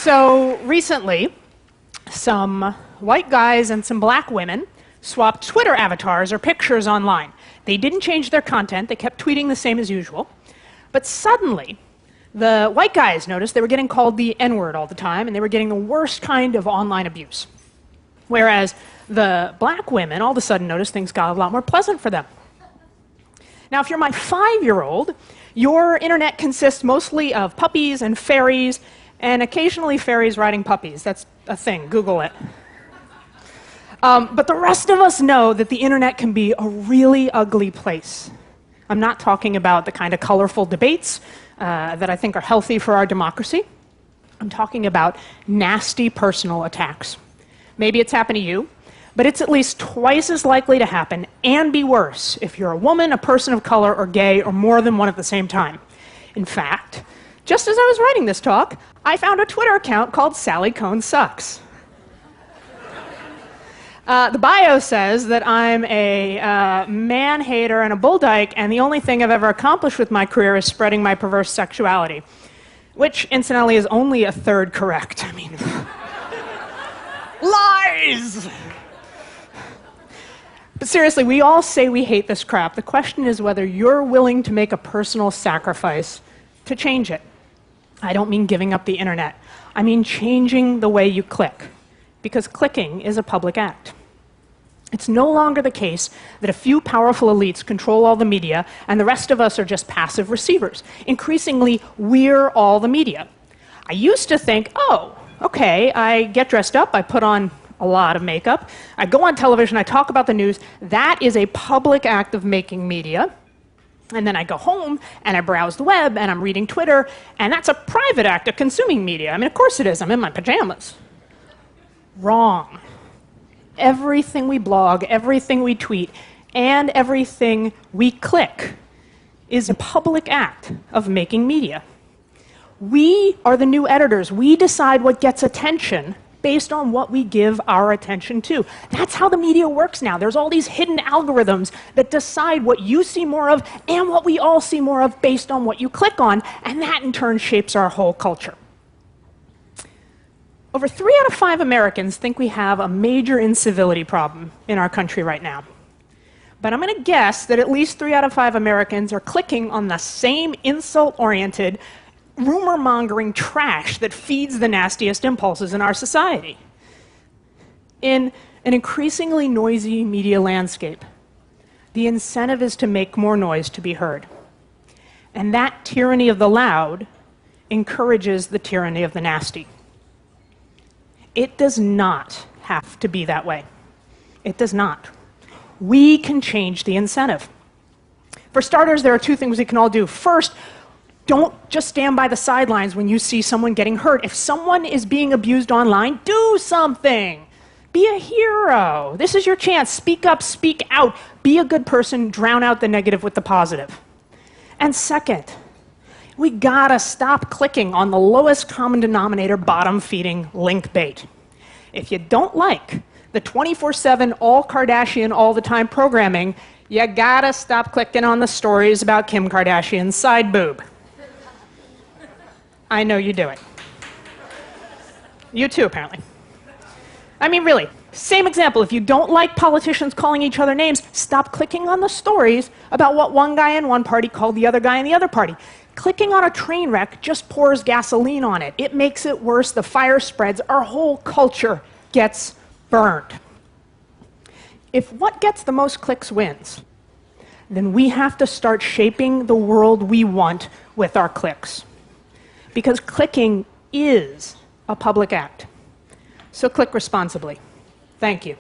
So recently, some white guys and some black women swapped Twitter avatars or pictures online. They didn't change their content, they kept tweeting the same as usual. But suddenly, the white guys noticed they were getting called the N-word all the time, and they were getting the worst kind of online abuse. Whereas the black women all of a sudden noticed things got a lot more pleasant for them. Now, if you're my 5-year-old, your internet consists mostly of puppies and fairies, and occasionally fairies riding puppies. That's a thing, Google it. But the rest of us know that the internet can be a really ugly place. I'm not talking about the kind of colorful debates that I think are healthy for our democracy. I'm talking about nasty personal attacks. Maybe it's happened to you, but it's at least twice as likely to happen and be worse if you're a woman, a person of color, or gay, or more than one at the same time. In fact, just as I was writing this talk, I found a Twitter account called Sally Kohn Sucks. The bio says that I'm a man-hater and a bull dyke, and the only thing I've ever accomplished with my career is spreading my perverse sexuality, which, incidentally, is only a third correct. I mean, lies! But seriously, we all say we hate this crap. The question is whether you're willing to make a personal sacrifice to change it. I don't mean giving up the internet. I mean changing the way you click, because clicking is a public act. It's no longer the case that a few powerful elites control all the media and the rest of us are just passive receivers. Increasingly, we're all the media. I used to think, oh, okay, I get dressed up, I put on a lot of makeup, I go on television, I talk about the news. That is a public act of making media. And then I go home and I browse the web and I'm reading Twitter, and that's a private act of consuming media. I mean, of course it is. I'm in my pajamas. Wrong. Everything we blog, everything we tweet, and everything we click is a public act of making media. We are the new editors. We decide what gets attention based on what we give our attention to. That's how the media works now. There's all these hidden algorithms that decide what you see more of and what we all see more of based on what you click on, and that in turn shapes our whole culture. Over 3 out of 5 Americans think we have a major incivility problem in our country right now. But I'm going to guess that at least 3 out of 5 Americans are clicking on the same insult-oriented, rumor-mongering trash that feeds the nastiest impulses in our society. In an increasingly noisy media landscape, the incentive is to make more noise to be heard. And that tyranny of the loud encourages the tyranny of the nasty. It does not have to be that way. It does not. We can change the incentive. For starters, there are 2 things we can all do. First, don't just stand by the sidelines when you see someone getting hurt. If someone is being abused online, do something. Be a hero. This is your chance. Speak up, speak out. Be a good person. Drown out the negative with the positive. And second, we gotta stop clicking on the lowest common denominator, bottom-feeding link bait. If you don't like the 24/7 all Kardashian all the time programming, you gotta stop clicking on the stories about Kim Kardashian's side boob. I know you do it. You too, apparently. I mean, really, same example. If you don't like politicians calling each other names, stop clicking on the stories about what one guy in one party called the other guy in the other party. Clicking on a train wreck just pours gasoline on it. It makes it worse. The fire spreads. Our whole culture gets burned. If what gets the most clicks wins, then we have to start shaping the world we want with our clicks. Because clicking is a public act. So click responsibly. Thank you.